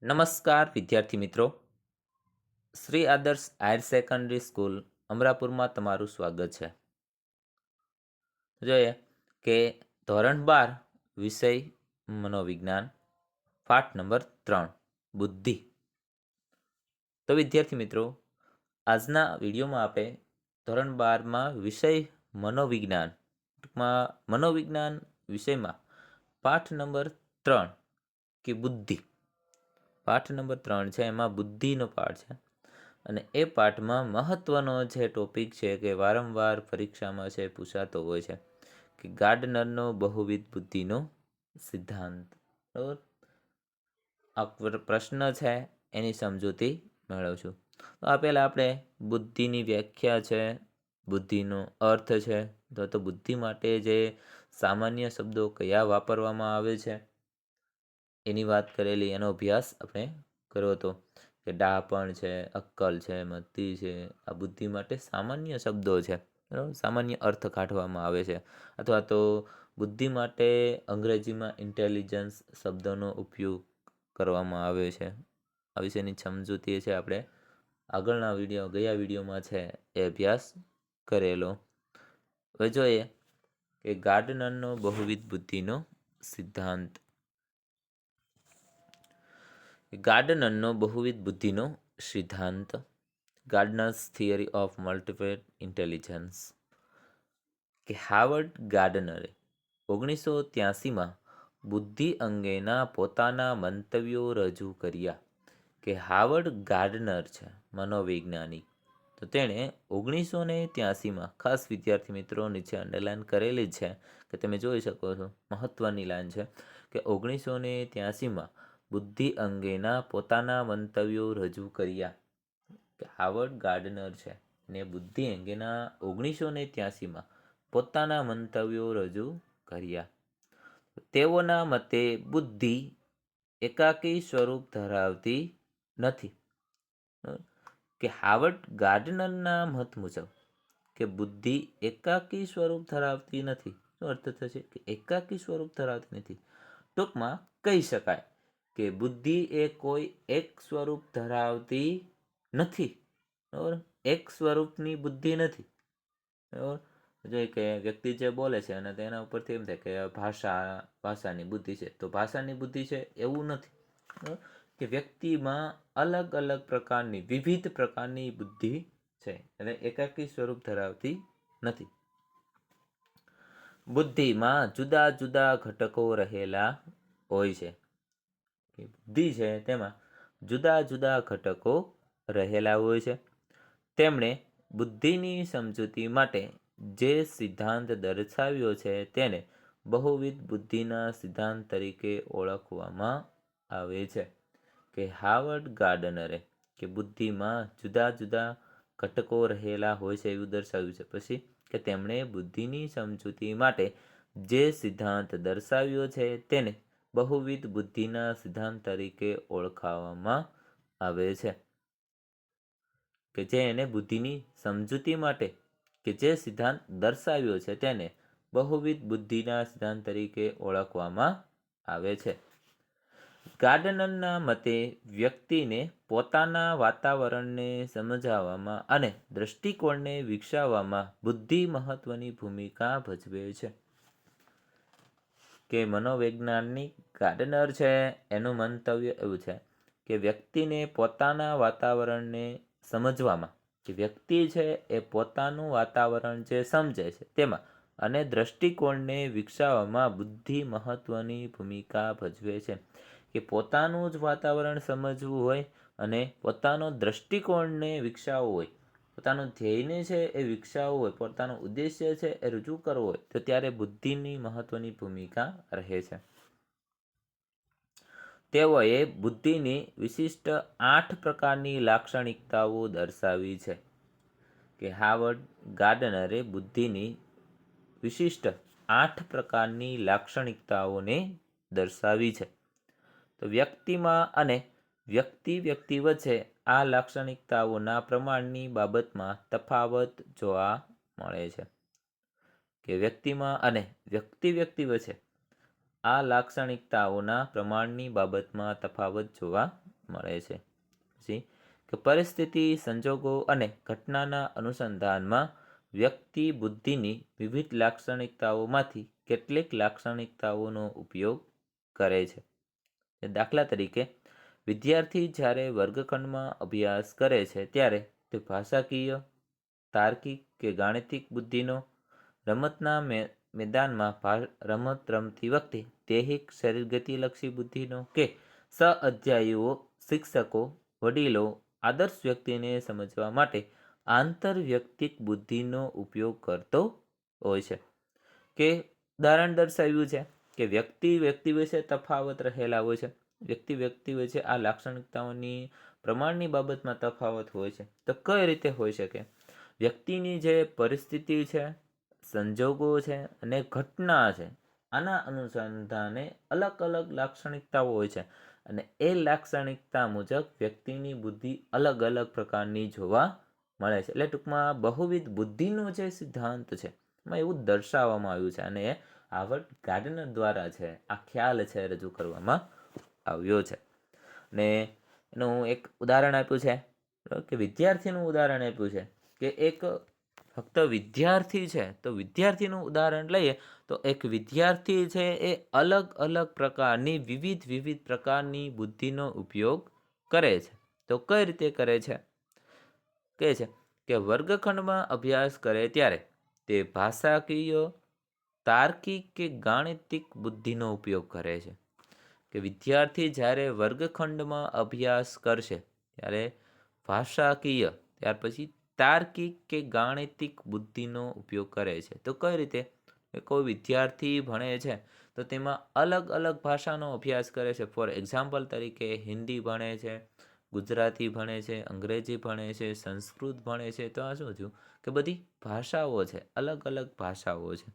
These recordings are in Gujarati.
નમસ્કાર વિદ્યાર્થી મિત્રો, શ્રી આદર્શ હાયર સેકન્ડરી સ્કૂલ અમરાપુરમાં તમારું સ્વાગત છે. જોઈએ કે ધોરણ 12 વિષય મનોવિજ્ઞાન પાઠ નંબર 3 બુદ્ધિ. તો વિદ્યાર્થી મિત્રો, આજના વિડીયોમાં આપણે ધોરણ 12માં વિષય મનોવિજ્ઞાન ટૂંકમાં મનોવિજ્ઞાન વિષયમાં પાઠ નંબર 3 કે બુદ્ધિ, પાઠ નંબર 3 છે, એમાં બુદ્ધિનો પાઠ છે. અને એ પાઠમાં મહત્વનો જે ટોપિક છે કે વારંવાર પરીક્ષામાં છે પૂછાતો હોય છે કે ગાર્ડનરનો બહુવિધ બુદ્ધિનો સિદ્ધાંત. બરાબર, આ પ્રશ્ન છે એની સમજૂતી મેળવશું. તો આ પહેલાં આપણે બુદ્ધિની વ્યાખ્યા છે, બુદ્ધિનો અર્થ છે, તો બુદ્ધિ માટે જે સામાન્ય શબ્દો કયા વાપરવામાં આવે છે એની વાત કરેલી, એનો અભ્યાસ આપણે કર્યો હતો કે ડાપણ છે, અક્કલ છે, મતિ છે, આ બુદ્ધિ માટે સામાન્ય શબ્દો છે. બરાબર, સામાન્ય અર્થ કાઢવામાં આવે છે. અથવા તો બુદ્ધિ માટે અંગ્રેજીમાં ઇન્ટેલિજન્સ શબ્દનો ઉપયોગ કરવામાં આવે છે. આ વિશેની સમજૂતી છે આપણે આગળના ગયા વિડીયોમાં છે એ અભ્યાસ કરેલો. હવે જોઈએ કે ગાર્ડનરનો બહુવિધ બુદ્ધિનો સિદ્ધાંત. ગાર્ડનરનો બહુવિધ બુદ્ધિનો સિદ્ધાંત, ગાર્ડનર્સ થિયરી ઓફ મલ્ટિપલ ઇન્ટેલિજન્સ. કે હાવર્ડ ગાર્ડનરે 1983માં બુદ્ધિ અંગેના પોતાના મંતવ્યો રજૂ કર્યા. કે હાવર્ડ ગાર્ડનર છે મનોવૈજ્ઞાનિક, તો તેણે 1983માં, ખાસ વિદ્યાર્થી મિત્રો નીચે અંડરલાઇન કરેલી છે કે તમે જોઈ શકો છો, મહત્વની લાઈન છે કે 1983માં બુદ્ધિ અંગેના પોતાના મંતવ્યો રજૂ કર્યા. કે હાવર્ડ ગાર્ડનર છે ને બુદ્ધિ અંગેના 1983માં પોતાના મંતવ્યો રજૂ કર્યા. તેઓના મતે બુદ્ધિ એકાકી સ્વરૂપ ધરાવતી નથી. કે હાવર્ડ ગાર્ડનરના મત મુજબ કે બુદ્ધિ એકાકી સ્વરૂપ ધરાવતી નથી. શું અર્થ થશે? કે એકાકી સ્વરૂપ ધરાવતી નથી. ટૂંકમાં કહી શકાય કે બુદ્ધિ એ કોઈ એક સ્વરૂપ ધરાવતી નથી. બરાબર, એક સ્વરૂપની બુદ્ધિ નથી. બરાબર, જોઈએ કે વ્યક્તિ જે બોલે છે અને તેના ઉપરથી એમ થાય કે ભાષાની બુદ્ધિ છે, તો ભાષાની બુદ્ધિ છે એવું નથી. બરાબર, કે વ્યક્તિમાં અલગ અલગ પ્રકારની, વિવિધ પ્રકારની બુદ્ધિ છે, એટલે એકાકી સ્વરૂપ ધરાવતી નથી. બુદ્ધિમાં જુદા જુદા ઘટકો રહેલા હોય છે. બુદ્ધિ છે તેમાં જુદા જુદા ઘટકો રહેલા હોય છે. તેમણે બુદ્ધિની સમજૂતી માટે જે સિદ્ધાંત દર્શાવ્યો છે તેને બહુવિધ બુદ્ધિના સિદ્ધાંત તરીકે ઓળખવામાં આવે છે. કે હાવર્ડ ગાર્ડનરે કે બુદ્ધિમાં જુદા જુદા ઘટકો રહેલા હોય છે એવું દર્શાવ્યું છે. પછી કે તેમણે બુદ્ધિની સમજૂતી માટે જે સિદ્ધાંત દર્શાવ્યો છે તેને બહુવિધ બુદ્ધિના સિદ્ધાંત તરીકે ઓળખવામાં આવે છે. કે જે એને બુદ્ધિની સમજૂતી માટે કે જે સિદ્ધાંત દર્શાવ્યો છે તેને બહુવિધ બુદ્ધિના સિદ્ધાંત તરીકે ઓળખવામાં આવે છે. ગાર્ડનરના મતે વ્યક્તિને પોતાના વાતાવરણને સમજવામાં અને દ્રષ્ટિકોણને વિકસાવવામાં બુદ્ધિ મહત્વની ભૂમિકા ભજવે છે. કે મનોવૈજ્ઞાનિક ગાર્ડનર છે એનું મંતવ્ય એવું છે કે વ્યક્તિને પોતાના વાતાવરણને સમજવામાં, કે વ્યક્તિ છે એ પોતાનું વાતાવરણ જે સમજે છે તેમાં અને દ્રષ્ટિકોણને વિકસાવવામાં બુદ્ધિ મહત્વની ભૂમિકા ભજવે છે. કે પોતાનું જ વાતાવરણ સમજવું હોય અને પોતાનો દ્રષ્ટિકોણને વિકસાવવો હોય, પોતાનું ધ્યેયને છે એ વિકસાવવું હોય, પોતાનો ઉદ્દેશ્ય છે એ રજૂ કરવો હોય, તો ત્યારે બુદ્ધિની મહત્વની ભૂમિકા રહે છે. તેઓએ બુદ્ધિની વિશિષ્ટ 8 પ્રકારની લાક્ષણિકતાઓ દર્શાવી છે. કે હાવર્ડ ગાર્ડનરે બુદ્ધિની વિશિષ્ટ 8 પ્રકારની લાક્ષણિકતાઓને દર્શાવી છે. તો વ્યક્તિમાં અને વ્યક્તિ વચ્ચે આ લાક્ષણિકતાઓના પ્રમાણની બાબતમાં તફાવત જોવા મળે છે. કે વ્યક્તિમાં અને વ્યક્તિ વચ્ચે આ લાક્ષણિકતાઓના પ્રમાણની બાબતમાં તફાવત જોવા મળે છે. પછી કે પરિસ્થિતિ, સંજોગો અને ઘટનાના અનુસંધાનમાં વ્યક્તિ બુદ્ધિની વિવિધ લાક્ષણિકતાઓમાંથી કેટલીક લાક્ષણિકતાઓનો ઉપયોગ કરે છે. દાખલા તરીકે, વિદ્યાર્થી જ્યારે વર્ગખંડમાં અભ્યાસ કરે છે ત્યારે તે ભાષાકીય, તાર્કિક કે ગાણિતિક બુદ્ધિનો, રમતના મેદાનમાં રમત રમતી વખતે દૈહિક શરીરગતિલક્ષી બુદ્ધિનો કે સહઅધ્યાયીઓ, શિક્ષકો, વડીલો, આદર્શ વ્યક્તિને સમજવા માટે આંતરવ્યક્તિક બુદ્ધિનો ઉપયોગ કરતો હોય છે. કે ઉદાહરણ દર્શાવ્યું છે કે વ્યક્તિ વચ્ચે તફાવત રહેલા હોય છે. વ્યક્તિ વચ્ચે આ લાક્ષણિકતાઓની પ્રમાણની બાબતમાં તફાવત હોય છે. તો કઈ રીતે હોઈ શકે? વ્યક્તિની જે પરિસ્થિતિ છે, સંજોગો છે અને ઘટના છે, આના અનુસંધાને અલગ અલગ લાક્ષણિકતાઓ હોય છે અને એ લાક્ષણિકતા મુજબ વ્યક્તિની બુદ્ધિ અલગ અલગ પ્રકારની જોવા મળે છે. એટલે ટૂંકમાં બહુવિધ બુદ્ધિનો જે સિદ્ધાંત છે એમાં એવું દર્શાવવામાં આવ્યું છે અને એ હાર્વર્ડ ગાર્ડનર દ્વારા છે આ ખ્યાલ છે રજૂ કરવામાં આવ્યો છે. ને એનું એક ઉદાહરણ આપ્યું છે કે વિદ્યાર્થીનું ઉદાહરણ આપ્યું છે કે એક ફક્ત વિદ્યાર્થી છે તો વિદ્યાર્થીનું ઉદાહરણ લઈએ તો એક વિદ્યાર્થી છે એ અલગ અલગ પ્રકારની વિવિધ પ્રકારની બુદ્ધિનો ઉપયોગ કરે છે. તો કઈ રીતે કરે છે? કહે છે કે વર્ગખંડમાં અભ્યાસ કરે ત્યારે તે ભાષાકીય, તાર્કિક કે ગાણિતિક બુદ્ધિનો ઉપયોગ કરે છે. કે વિદ્યાર્થી જ્યારે વર્ગખંડમાં અભ્યાસ કરશે ત્યારે ભાષાકીય, ત્યાર પછી તાર્કિક કે ગાણિતિક બુદ્ધિનો ઉપયોગ કરે છે. તો કઈ રીતે? કોઈ વિદ્યાર્થી ભણે છે તો તેમાં અલગ અલગ ભાષાનો અભ્યાસ કરે છે. ફોર એક્ઝામ્પલ તરીકે હિન્દી ભણે છે, ગુજરાતી ભણે છે, અંગ્રેજી ભણે છે, સંસ્કૃત ભણે છે. તો આ શું થયું કે બધી ભાષાઓ છે, અલગ અલગ ભાષાઓ છે.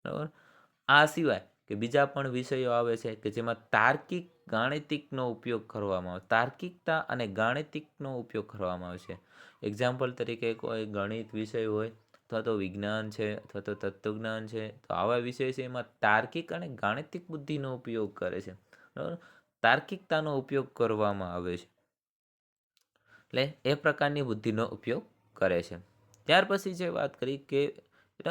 બરાબર? આ સિવાય કે બીજા પણ વિષયો આવે છે કે જેમાં તાર્કિક, ગાણિતિકનો ઉપયોગ કરવામાં આવે, તાર્કિકતા અને ગાણિતિકનો ઉપયોગ કરવામાં આવે છે. એક્ઝામ્પલ તરીકે કોઈ ગણિત વિષય હોય અથવા તો વિજ્ઞાન છે અથવા તો તત્વજ્ઞાન છે, તો આવા વિષય છે એમાં તાર્કિક અને ગાણિતિક બુદ્ધિનો ઉપયોગ કરે છે. બરાબર? તાર્કિકતાનો ઉપયોગ કરવામાં આવે છે. એટલે એ પ્રકારની બુદ્ધિનો ઉપયોગ કરે છે. ત્યાર પછી જે વાત કરી કે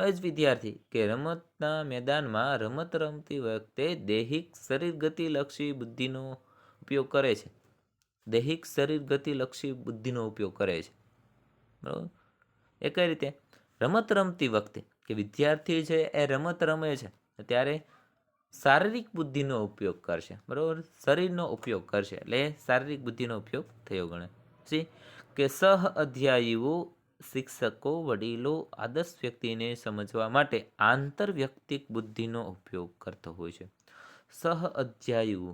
જ વિદ્યાર્થી કે રમતના મેદાનમાં રમત રમતી વખતે દૈહિક શરીરગતિલક્ષી બુદ્ધિનો ઉપયોગ કરે છે. દૈહિક શરીરગતિલક્ષી બુદ્ધિનો ઉપયોગ કરે છે. બરાબર? એ કઈ રીતે? રમત રમતી વખતે કે વિદ્યાર્થી છે એ રમત રમે છે ત્યારે શારીરિક બુદ્ધિનો ઉપયોગ કરશે. બરાબર? શરીરનો ઉપયોગ કરશે એટલે શારીરિક બુદ્ધિનો ઉપયોગ થયો ગણે. કે સહ અધ્યાયીઓ, શિક્ષકો, વડીલો, આદર્શ વ્યક્તિને સમજવા માટે આંતરવ્યક્તિક બુદ્ધિનો ઉપયોગ કરતો હોય છે. સહ અધ્યાયીઓ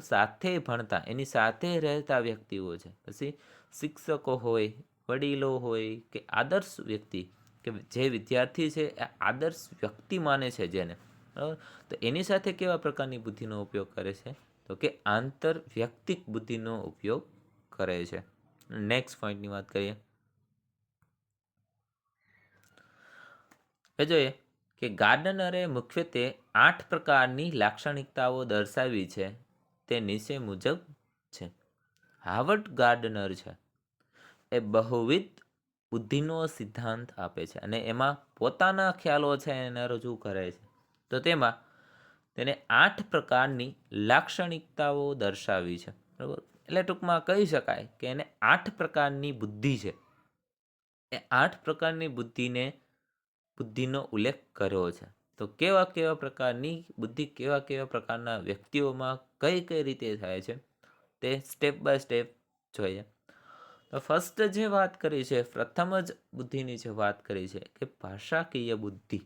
સાથે ભણતા, એની સાથે રહેતા વ્યક્તિઓ છે. પછી શિક્ષકો હોય, વડીલો હોય કે આદર્શ વ્યક્તિ, કે જે વિદ્યાર્થી છે એ આદર્શ વ્યક્તિ માને છે જેને, બરાબર, તો એની સાથે કેવા પ્રકારની બુદ્ધિનો ઉપયોગ કરે છે? તો કે આંતરવ્યક્તિક બુદ્ધિનો ઉપયોગ કરે છે. નેક્સ્ટ પોઈન્ટની વાત કરીએ. હવે જોઈએ કે ગાર્ડનરે મુખ્યત્વે 8 પ્રકારની લાક્ષણિકતાઓ દર્શાવી છે. તે નીચે મુજબ છે. હાર્વર્ડ ગાર્ડનર છે એ બહુવિધ બુદ્ધિનો સિદ્ધાંત આપે છે અને એમાં પોતાના ખ્યાલો છે એને રજૂ કરે છે. તો તેમાં તેને 8 પ્રકારની લાક્ષણિકતાઓ દર્શાવી છે. બરાબર? એટલે ટૂંકમાં કહી શકાય કે એને 8 પ્રકારની બુદ્ધિ છે. એ 8 પ્રકારની બુદ્ધિનો ઉલ્લેખ કર્યો છે. તો કેવા પ્રકારની બુદ્ધિ કેવા પ્રકારના વ્યક્તિઓમાં કઈ રીતે થાય છે તે સ્ટેપ બાય સ્ટેપ જોઈએ. તો ફર્સ્ટ જે વાત કરી છે, પ્રથમ જ બુદ્ધિની જે વાત કરી છે કે ભાષાકીય બુદ્ધિ.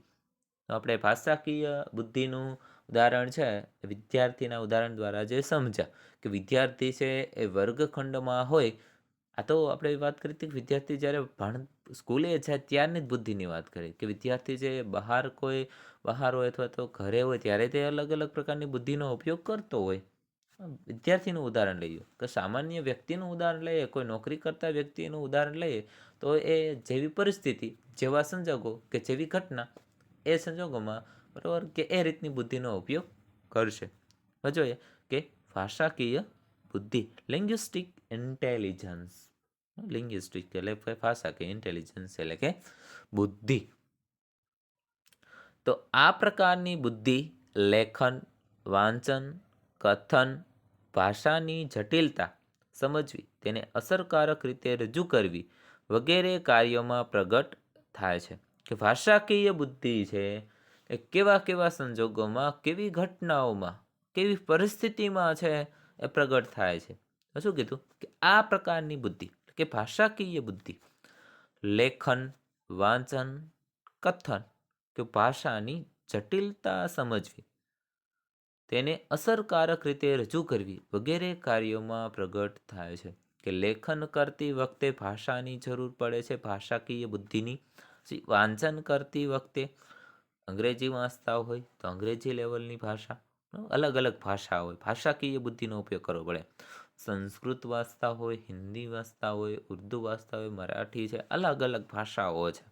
તો આપણે ભાષાકીય બુદ્ધિનું ઉદાહરણ છે વિદ્યાર્થીના ઉદાહરણ દ્વારા જે સમજ્યા કે વિદ્યાર્થી છે એ વર્ગખંડમાં હોય. આ તો આપણે વાત કરી હતી કે વિદ્યાર્થી જ્યારે સ્કૂલે જાય ત્યારની જ બુદ્ધિની વાત કરી કે વિદ્યાર્થી જે બહાર હોય અથવા તો ઘરે હોય ત્યારે તે અલગ અલગ પ્રકારની બુદ્ધિનો ઉપયોગ કરતો હોય. વિદ્યાર્થીનું ઉદાહરણ લઈએ કે સામાન્ય વ્યક્તિનું ઉદાહરણ લઈએ, કોઈ નોકરી કરતા વ્યક્તિનું ઉદાહરણ લઈએ, તો એ જેવી પરિસ્થિતિ, જેવા સંજોગો કે જેવી ઘટના, એ સંજોગોમાં બરાબર કે એ રીતની બુદ્ધિનો ઉપયોગ કરશે. હવે જોઈએ કે ભાષાકીય બુદ્ધિ. લિંગ્વિસ્ટિક ઇન્ટેલિજન્સ, લિંગ્વિસ્ટિક એટલે ભાષા કે ઇન્ટેલિજન્સ એટલે કે બુદ્ધિ. તો આ પ્રકારની બુદ્ધિ લેખન, વાંચન, કથન, ભાષાની જટિલતા સમજવી, તેને અસરકારક રીતે રજૂ કરવી વગેરે કાર્યોમાં પ્રગટ થાય છે. કે ભાષાકીય બુદ્ધિ છે એ કેવા કેવા સંજોગોમાં, કેવી ઘટનાઓમાં, કેવી પરિસ્થિતિમાં છે એ પ્રગટ થાય છે. તો શું કીધું કે આ પ્રકારની બુદ્ધિ કે ભાષાકીય બુદ્ધિ લેખન, વાંચન, કથન કે ભાષાની જટિલતા સમજવી, તેને અસરકારક રીતે રજૂ કરવી વગેરે કાર્યોમાં પ્રગટ થાય છે. કે લેખન કરતી વખતે ભાષાની જરૂર પડે છે, ભાષાકીય બુદ્ધિની. વાંચન કરતી વખતે અંગ્રેજી વાંચતા હોય તો અંગ્રેજી લેવલની ભાષા, અલગ અલગ ભાષા હોય, ભાષાકીય બુદ્ધિનો ઉપયોગ કરવો પડે. સંસ્કૃત વાંચતા હોય, હિન્દી વાંચતા હોય, ઉર્દુ વાંચતા હોય, મરાઠી છે, અલગ અલગ ભાષાઓ છે.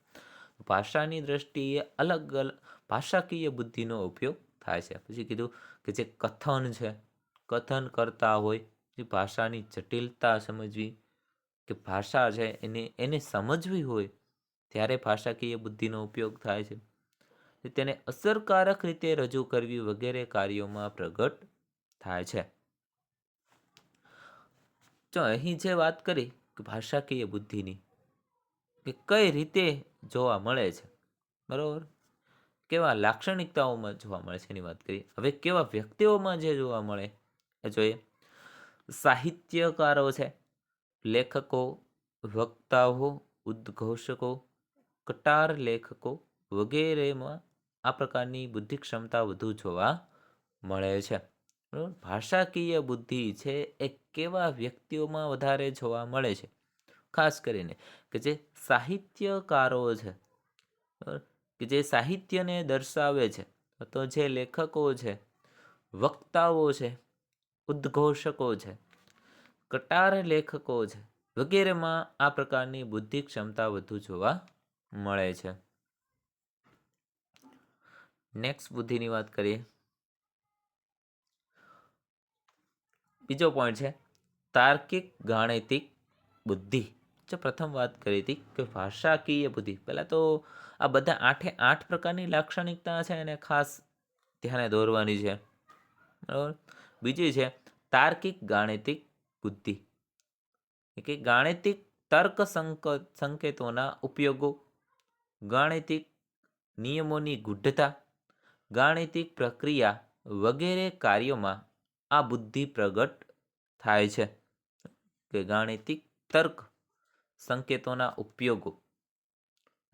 ભાષાની દ્રષ્ટિએ અલગ અલગ ભાષાકીય બુદ્ધિનો ઉપયોગ થાય છે. પછી કીધું કે જે કથન છે, કથન કરતા હોય, જે ભાષાની જટિલતા સમજવી, કે ભાષા છે એને સમજવી હોય ત્યારે ભાષાકીય બુદ્ધિનો ઉપયોગ થાય છે. તેને અસરકારક રીતે રજૂ કરવી વગેરે કાર્યોમાં પ્રગટ થાય છે. જો અહીં જે વાત કરી કે ભાષાકીય બુદ્ધિની કે કઈ રીતે જોવા મળે છે, બરોબર, કેવા લાક્ષણિકતાઓમાં જોવા મળે છે એની વાત કરી. હવે કેવા વ્યક્તિઓમાં જે જોવા મળે એ જોઈએ. સાહિત્યકારો છે, લેખકો, વક્તાઓ, ઉદ્ઘોષકો, કટાર લેખકો વગેરેમાં આ પ્રકારની બુદ્ધિ ક્ષમતા વધુ જોવા મળે છે. બરાબર. ભાષાકીય બુદ્ધિ છે એ કેવા વ્યક્તિઓમાં વધારે જોવા મળે છે, ખાસ કરીને કે જે સાહિત્યકારો છે, બરાબર, કે જે સાહિત્યને દર્શાવે છે, તો જે લેખકો છે, વક્તાઓ છે, ઉદ્ઘોષકો છે, કટાર લેખકો છે વગેરેમાં આ પ્રકારની બુદ્ધિ ક્ષમતા વધુ જોવા મળે છે. નેક્સ્ટ બુદ્ધિની વાત કરીએ. બીજો પોઈન્ટ છે તાર્કિક ગાણિતિક બુદ્ધિ. જો પ્રથમ વાત કરી હતી કે ભાષાકીય બુદ્ધિ, પહેલા તો આ બધા 8 પ્રકારની લાક્ષણિકતા છે એને ખાસ ધ્યાને દોરવાની છે, બરાબર. બીજી છે તાર્કિક ગાણિતિક બુદ્ધિ, કે ગાણિતિક તર્ક સંકેતોના ઉપયોગો, ગાણિતિક નિયમોની ગુઢતા, ગાણિતિક પ્રક્રિયા વગેરે કાર્યોમાં આ બુદ્ધિ પ્રગટ થાય છે. કે ગાણિતિક તર્ક સંકેતોના ઉપયોગો,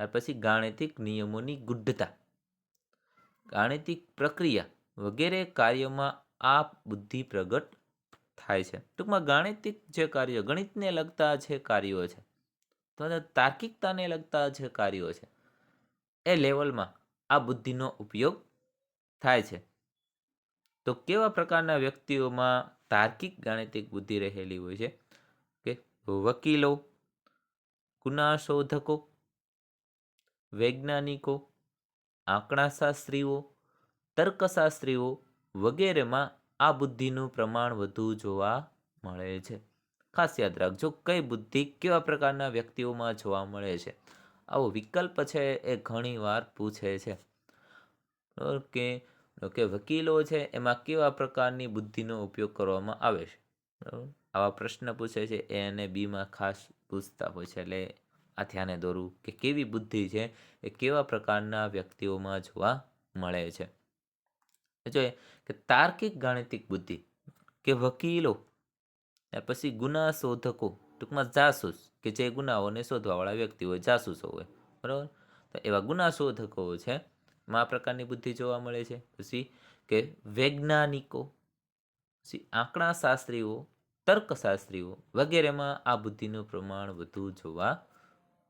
ત્યાર પછી ગાણિતિક નિયમોની ગુઢતા, ગાણિતિક પ્રક્રિયા વગેરે કાર્યોમાં આ બુદ્ધિ પ્રગટ થાય છે. ટૂંકમાં ગાણિતિક જે કાર્યો, ગણિતને લગતા જે કાર્યો છે, તો તાર્કિકતાને લગતા જે કાર્યો છે એ લેવલમાં આ બુદ્ધિનો ઉપયોગ થાય છે. તો કેવા પ્રકારના વ્યક્તિઓમાં તાર્કિક ગાણિતિક બુદ્ધિ રહેલી હોય છે? કે વકીલો, ગુનાશોધકો, વૈજ્ઞાનિકો, આંકડાશાસ્ત્રીઓ, તર્કશાસ્ત્રીઓ વગેરેમાં આ બુદ્ધિનું પ્રમાણ વધુ જોવા મળે છે. ખાસ યાદ રાખજો કઈ બુદ્ધિ કેવા પ્રકારના વ્યક્તિઓમાં જોવા મળે છે. આવો વિકલ્પ છે એ ઘણી વાર પૂછે છે કે વકીલો છે એમાં કેવા પ્રકારની બુદ્ધિનો ઉપયોગ કરવામાં આવે છે. બરાબર. આવા પ્રશ્ન પૂછે છે એ અને બીમાં ખાસ પૂછતા હોય છે, એટલે આ ધ્યાને દોરવું કે કેવી બુદ્ધિ છે એ કેવા પ્રકારના વ્યક્તિઓમાં જોવા મળે છે. જોઈએ કે તાર્કિક ગાણિતિક બુદ્ધિ કે વકીલો, પછી ગુના શોધકો, ટૂંકમાં જાસૂસ, કે જે ગુનાઓને શોધવાવાળા વ્યક્તિ હોય, જાસૂસો હોય, બરાબર. તો એવા ગુના શોધકો છે એમાં આ પ્રકારની બુદ્ધિ જોવા મળે છે. પછી કે વૈજ્ઞાનિકો, પછી આંકડાશાસ્ત્રીઓ, તર્કશાસ્ત્રીઓ વગેરેમાં આ બુદ્ધિનું પ્રમાણ વધુ જોવા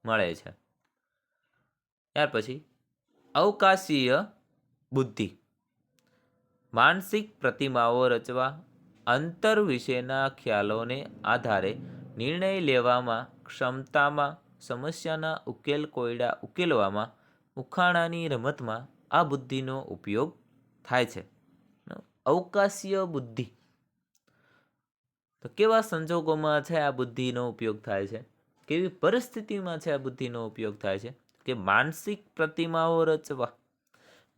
મળે છે. ત્યાર પછી અવકાશીય બુદ્ધિ, માનસિક પ્રતિમાઓ રચવા, અંતર વિશેના ખ્યાલોને આધારે નિર્ણય લેવામાં, ક્ષમતામાં, સમસ્યાના ઉકેલ કોયડા ઉકેલવામાં, ઉખાણાની રમતમાં આ બુદ્ધિનો ઉપયોગ થાય છે. અવકાશીય બુદ્ધિ, તો કેવા સંજોગોમાં છે આ બુદ્ધિનો ઉપયોગ થાય છે, કેવી પરિસ્થિતિમાં છે આ બુદ્ધિનો ઉપયોગ થાય છે? કે માનસિક પ્રતિમાઓ રચવા.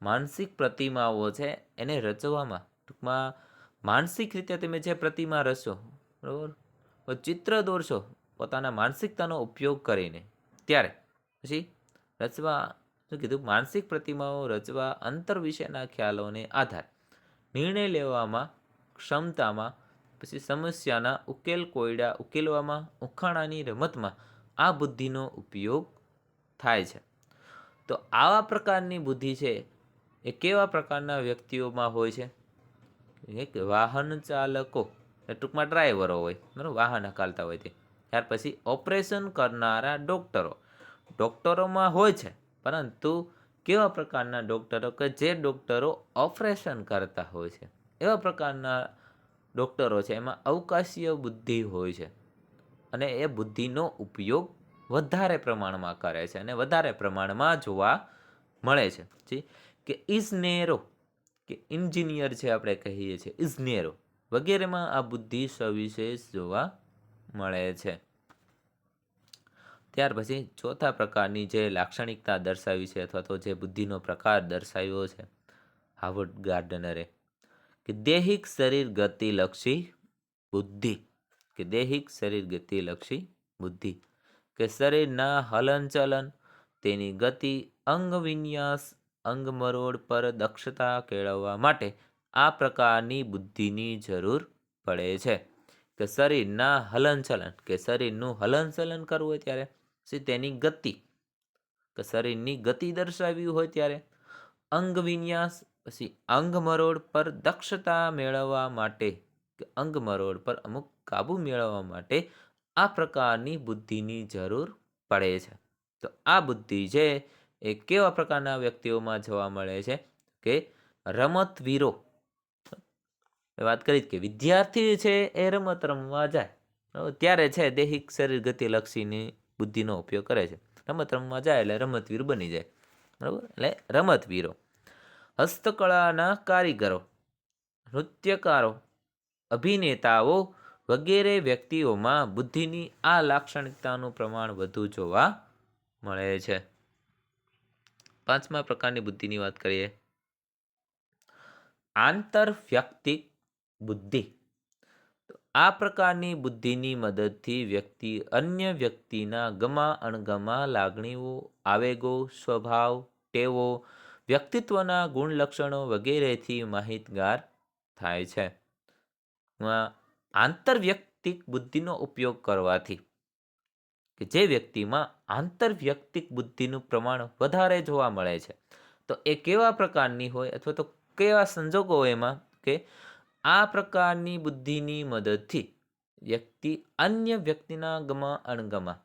માનસિક પ્રતિમાઓ છે એને રચવામાં, ટૂંકમાં માનસિક રીતે તમે જે પ્રતિમા રચો, બરાબર, ચિત્ર દોરશો પોતાના માનસિકતાનો ઉપયોગ કરીને, ત્યારે પછી રચવા, શું કીધું, માનસિક પ્રતિમાઓ રચવા અંતર વિશેના ખ્યાલોને આધાર નિર્ણય લેવામાં ક્ષમતામાં, પછી સમસ્યાના કોયડા ઉકેલવામાં, ઉખાણાની રમતમાં આ બુદ્ધિનો ઉપયોગ થાય છે. તો આવા પ્રકારની બુદ્ધિ છે એ કેવા પ્રકારના વ્યક્તિઓમાં હોય છે? એક વાહન ચાલકો, ટૂંકમાં ડ્રાઈવરો હોય, બરાબર, વાહન હકાલતા હોય તે. ત્યાર પછી ઓપરેશન કરનારા ડોક્ટરોમાં હોય છે, પરંતુ કેવા પ્રકારના ડોક્ટરો? કે જે ડોક્ટરો ઓપરેશન કરતા હોય છે એવા પ્રકારના ડોક્ટરો છે, એમાં અવકાશીય બુદ્ધિ હોય છે અને એ બુદ્ધિનો ઉપયોગ વધારે પ્રમાણમાં કરે છે અને વધારે પ્રમાણમાં જોવા મળે છે. કે ઇજનેરો, કે એન્જિનિયર છે આપણે કહીએ છીએ, ઇજનેરો વગેરેમાં આ બુદ્ધિ સવિશેષ જોવા મળે છે. ત્યાર પછી ચોથા પ્રકારની જે લાક્ષણિકતા દર્શાવી છે, અથવા તો જે બુદ્ધિનો પ્રકાર દર્શાવ્યો છે હાવર્ડ ગાર્ડનરે, કે દૈહિક શરીર ગતિલક્ષી બુદ્ધિ. કે દૈહિક શરીર ગતિલક્ષી બુદ્ધિ, કે શરીરના હલનચલન, તેની ગતિ, અંગ વિન્યાસ, અંગમરોડ પર દક્ષતા કેળવવા માટે આ પ્રકારની બુદ્ધિની જરૂર પડે છે. કે શરીરના હલનચલન, કે શરીરનું હલનચલન કરવું હોય ત્યારે, પછી તેની ગતિ, કે શરીરની ગતિ દર્શાવી હોય ત્યારે, અંગ વિન્યાસ, પછી અંગમરોડ પર દક્ષતા મેળવવા માટે, કે અંગમરોડ પર અમુક કાબુ મેળવવા માટે આ પ્રકારની બુદ્ધિની જરૂર પડે છે. તો આ બુદ્ધિ છે એ કેવા પ્રકારના વ્યક્તિઓમાં જોવા મળે છે? કે રમતવીરો. વાત કરી કે વિદ્યાર્થી છે એ રમત રમવા જાય, ત્યારે છે દૈહિક શરીર ગતિલક્ષીની બુદ્ધિનો ઉપયોગ કરે છે. રમત રમવા જાય એટલે રમતવીર બની જાય, બરાબર, એટલે રમતવીરો. હસ્તકળાના કારીગરો, નૃત્યકારો, અભિનેતાઓ વગેરે વ્યક્તિઓમાં બુદ્ધિની આ લાક્ષણિકતાનું પ્રમાણ વધુ જોવા મળે છે. પાંચમા પ્રકારની બુદ્ધિની વાત કરીએ, આંતરવ્યક્તિક બુદ્ધિ. આ પ્રકારની બુદ્ધિની મદદથી વ્યક્તિ અન્ય વ્યક્તિના ગમા અણગમા, લાગણીઓ, આવેગો, સ્વભાવ, ટેવો, વ્યક્તિત્વના ગુણ લક્ષણો વગેરેથી માહિતગાર થાય છે. આંતરવ્યક્તિક બુદ્ધિનો ઉપયોગ કરવાથી, કે જે વ્યક્તિમાં આંતરવ્યક્તિક બુદ્ધિનું પ્રમાણ વધારે જોવા મળે છે, તો એ કેવા પ્રકારની હોય, અથવા તો કેવા સંજોગો એમાં? કે આ પ્રકારની બુદ્ધિની મદદથી વ્યક્તિ અન્ય વ્યક્તિના ગમા અણગમા,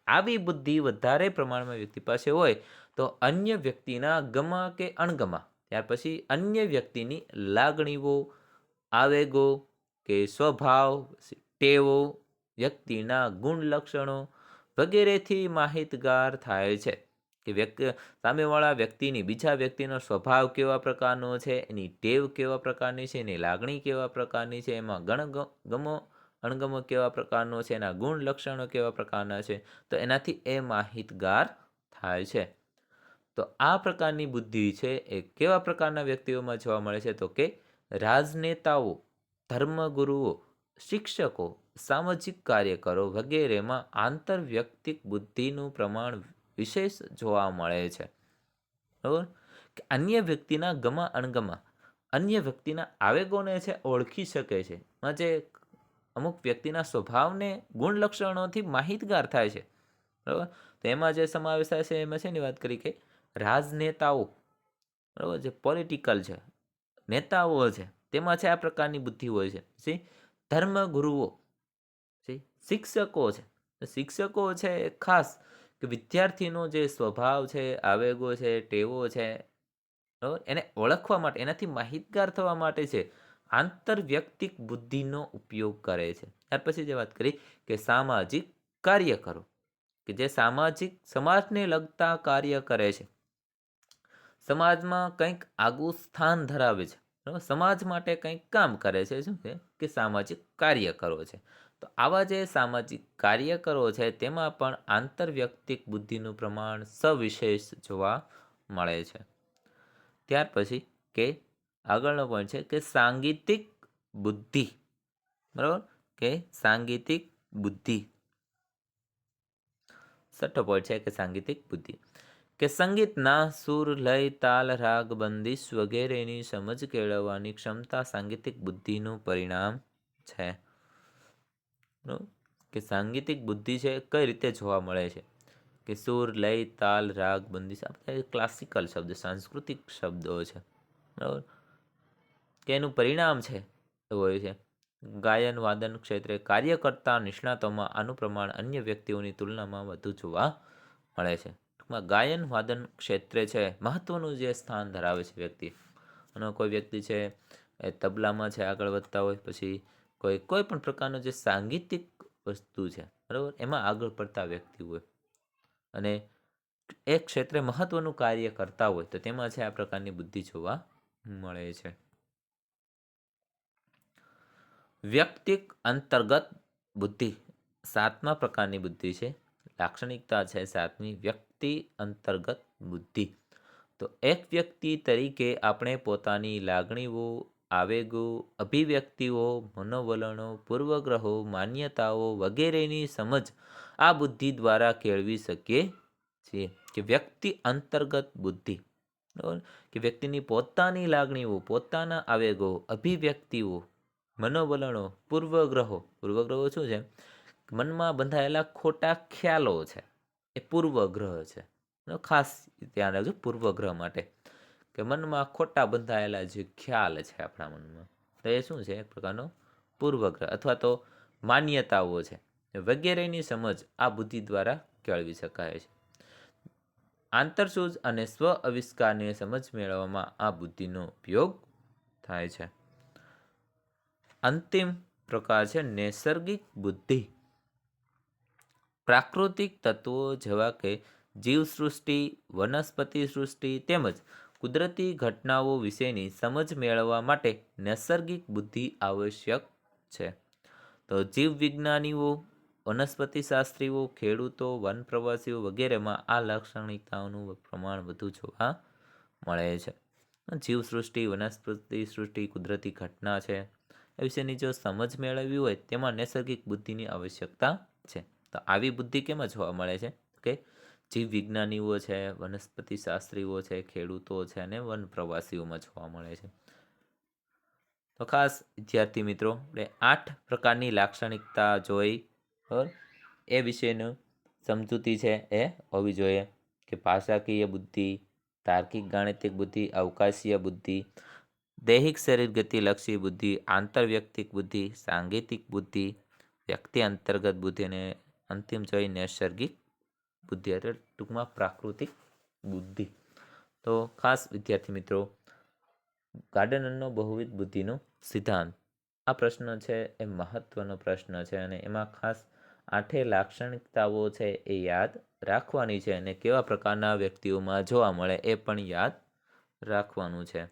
આવી બુદ્ધિ વધારે પ્રમાણમાં વ્યક્તિ પાસે હોય તો અન્ય વ્યક્તિના ગમા કે અણગમા, ત્યાર પછી અન્ય વ્યક્તિની લાગણીઓ, આવેગો કે સ્વભાવ, ટેવો, વ્યક્તિના ગુણ લક્ષણો વગેરેથી માહિતગાર થાય છે. કે સામેવાળા વ્યક્તિની, બીજા વ્યક્તિનો સ્વભાવ કેવા પ્રકારનો છે, એની ટેવ કેવા પ્રકારની છે, એની લાગણી કેવા પ્રકારની છે, એમાં ગમો અણગમો કેવા પ્રકારનો છે, એના ગુણ લક્ષણો કેવા પ્રકારના છે, તો એનાથી એ માહિતગાર થાય છે. તો આ પ્રકારની બુદ્ધિ છે એ કેવા પ્રકારના વ્યક્તિઓમાં જોવા મળે છે? તો કે રાજનેતાઓ, ધર્મગુરુઓ, શિક્ષકો, સામાજિક કાર્યકરો વગેરેમાં આંતરવ્યક્તિક બુદ્ધિનું પ્રમાણ વિશેષ જોવા મળે છે. બરાબર, કે અન્ય વ્યક્તિના ગમા અણગમા, અન્ય વ્યક્તિના આવેગોને છે ઓળખી શકે છે, જે અમુક વ્યક્તિના સ્વભાવને ગુણ લક્ષણોથી માહિતગાર થાય છે. બરાબર, તો એમાં જે સમાવેશ થાય છે એમાં છે ને વાત કરી કે રાજનેતાઓ, બરાબર, જે પોલિટિકલ છે, નેતાઓ છે, તેમાં છે આ પ્રકારની બુદ્ધિ હોય છે. ધર્મગુરુઓ, શિક્ષકો છે, શિક્ષકો છે ખાસ કે વિદ્યાર્થીનો જે સ્વભાવ છે, આવેગો છે, ટેવો છે, બરાબર, એને ઓળખવા માટે, એનાથી માહિતગાર થવા માટે છે આંતરવ્યક્તિક બુદ્ધિનો ઉપયોગ કરે છે. ત્યાર પછી જે વાત કરી કે સામાજિક કાર્યકરો, કે જે સમાજને લગતા કાર્ય કરે છે, સમાજમાં કંઈક આગવું સ્થાન ધરાવે છે, બરાબર, સમાજ માટે કંઈક કામ કરે છે. શું છે કે સામાજિક કાર્યકરો છે. તો આવા જે સામાજિક કાર્યકરો છે તેમાં પણ આંતરવ્યક્તિક બુદ્ધિનું પ્રમાણ સવિશેષ જોવા મળે છે. ત્યાર પછી કે આગળનો પોઈન્ટ છે કે સાંગીતિક બુદ્ધિ. બરાબર, કે સાંગીતિક બુદ્ધિ. છઠ્ઠો પોઈન્ટ છે કે સાંગીતિક બુદ્ધિ, કે સંગીતના સુર, લય, તાલ, રાગ, બંદિશ વગેરેની સમજ કેળવવાની ક્ષમતા સાંગીતિક બુદ્ધિનું પરિણામ છે. બરાબર, કે સાંગીતિક બુદ્ધિ છે કઈ રીતે જોવા મળે છે? કે સુર, લય, તાલ, રાગ, બંદિશ આ બધા ક્લાસિકલ શબ્દ, સાંસ્કૃતિક શબ્દો છે. બરાબર, કે એનું પરિણામ છે એવું હોય છે. ગાયન વાદન ક્ષેત્રે કાર્ય કરતા નિષ્ણાતોમાં આનું પ્રમાણ અન્ય વ્યક્તિઓની તુલનામાં વધુ જોવા મળે છે. ટૂંકમાં ગાયન વાદન ક્ષેત્રે છે મહત્વનું જે સ્થાન ધરાવે છે વ્યક્તિ, અને કોઈ વ્યક્તિ છે એ તબલામાં છે આગળ વધતા હોય, પછી કોઈ પણ પ્રકારનો જે સાંગીતિક વસ્તુ છે બરાબર એમાં આગળ પડતા વ્યક્તિ હોય અને એક ક્ષેત્રે મહત્વનું કાર્ય કરતા હોય તો તેમાં છે આ પ્રકારની બુદ્ધિ જોવા મળે છે. વ્યક્તિક અંતર્ગત બુદ્ધિ 7મા પ્રકારની બુદ્ધિ છે. લાક્ષણિકતા છે 7મી, વ્યક્તિ અંતર્ગત બુદ્ધિ. તો એક વ્યક્તિ તરીકે આપણે પોતાની લાગણીઓ, આવેગો, અભિવ્યક્તિઓ, મનોવલણો, પૂર્વગ્રહો, માન્યતાઓ વગેરેની સમજ આ બુદ્ધિ દ્વારા કેળવી શકીએ છીએ. કે વ્યક્તિ અંતર્ગત બુદ્ધિ, બરાબર, કે વ્યક્તિની પોતાની લાગણીઓ, પોતાના આવેગો, અભિવ્યક્તિઓ, મનોવલણો, પૂર્વગ્રહો શું છે? મનમાં બંધાયેલા ખોટા ખ્યાલો છે એ પૂર્વગ્રહ છે. ખાસ ધ્યાન રાખજો પૂર્વગ્રહ માટે, કે મનમાં ખોટા બંધાયેલા જે ખ્યાલ છે આપણા મનમાં, તો એ શું છે? એક પ્રકારનો પૂર્વગ્રહ અથવા તો માન્યતાઓ છે વગેરેની સમજ આ બુદ્ધિ દ્વારા કેળવી શકાય છે. આંતરસૂઝ અને સ્વ આવિષ્કારની સમજ મેળવવામાં આ બુદ્ધિનો ઉપયોગ થાય છે. અંતિમ પ્રકાર છે નૈસર્ગિક બુદ્ધિ. પ્રાકૃતિક તત્વો જેવા કે જીવસૃષ્ટિ, વનસ્પતિ સૃષ્ટિ તેમજ કુદરતી ઘટનાઓ વિશેની સમજ મેળવવા માટે નૈસર્ગિક બુદ્ધિ આવશ્યક છે. તો જીવવિજ્ઞાનીઓ, વનસ્પતિશાસ્ત્રીઓ, ખેડૂતો, વન પ્રવાસીઓ વગેરેમાં આ લાક્ષણિકતાઓનું પ્રમાણ વધુ જોવા મળે છે. જીવસૃષ્ટિ, વનસ્પતિ સૃષ્ટિ, કુદરતી ઘટના છે એ વિશેની જો સમજ મેળવવી હોય તેમાં નૈસર્ગિક બુદ્ધિની આવશ્યકતા છે. તો આવી બુદ્ધિ કેમાં જોવા મળે છે? કે જીવ વિજ્ઞાનીઓ છે, વનસ્પતિ શાસ્ત્રીઓ છે, ખેડૂતો છે અને વન પ્રવાસીઓમાં જોવા મળે છે. તો ખાસ વિદ્યાર્થી મિત્રો આપણે 8 પ્રકારની લાક્ષણિકતા જોઈ, બરાબર, એ વિશેનું સમજૂતી છે એ હોવી જોઈએ. કે ભાષાકીય બુદ્ધિ, તાર્કિક ગાણિતિક બુદ્ધિ, અવકાશીય બુદ્ધિ, દૈહિક શરીર ગતિલક્ષી બુદ્ધિ, આંતરવ્યક્તિક બુદ્ધિ, સાંગીતિક બુદ્ધિ, વ્યક્તિ અંતર્ગત બુદ્ધિ અને અંતિમ જોઈ નૈસર્ગિક બુદ્ધિ એટલે ટૂંકમાં પ્રાકૃતિક બુદ્ધિ. તો ખાસ વિદ્યાર્થી મિત્રો ગાર્ડનરનો બહુવિધ બુદ્ધિનો સિદ્ધાંત આ પ્રશ્ન છે એ મહત્વનો પ્રશ્ન છે અને એમાં ખાસ 8 લાક્ષણિકતાઓ છે એ યાદ રાખવાની છે અને કેવા પ્રકારના વ્યક્તિઓમાં જોવા મળે એ પણ યાદ રાખવાનું છે.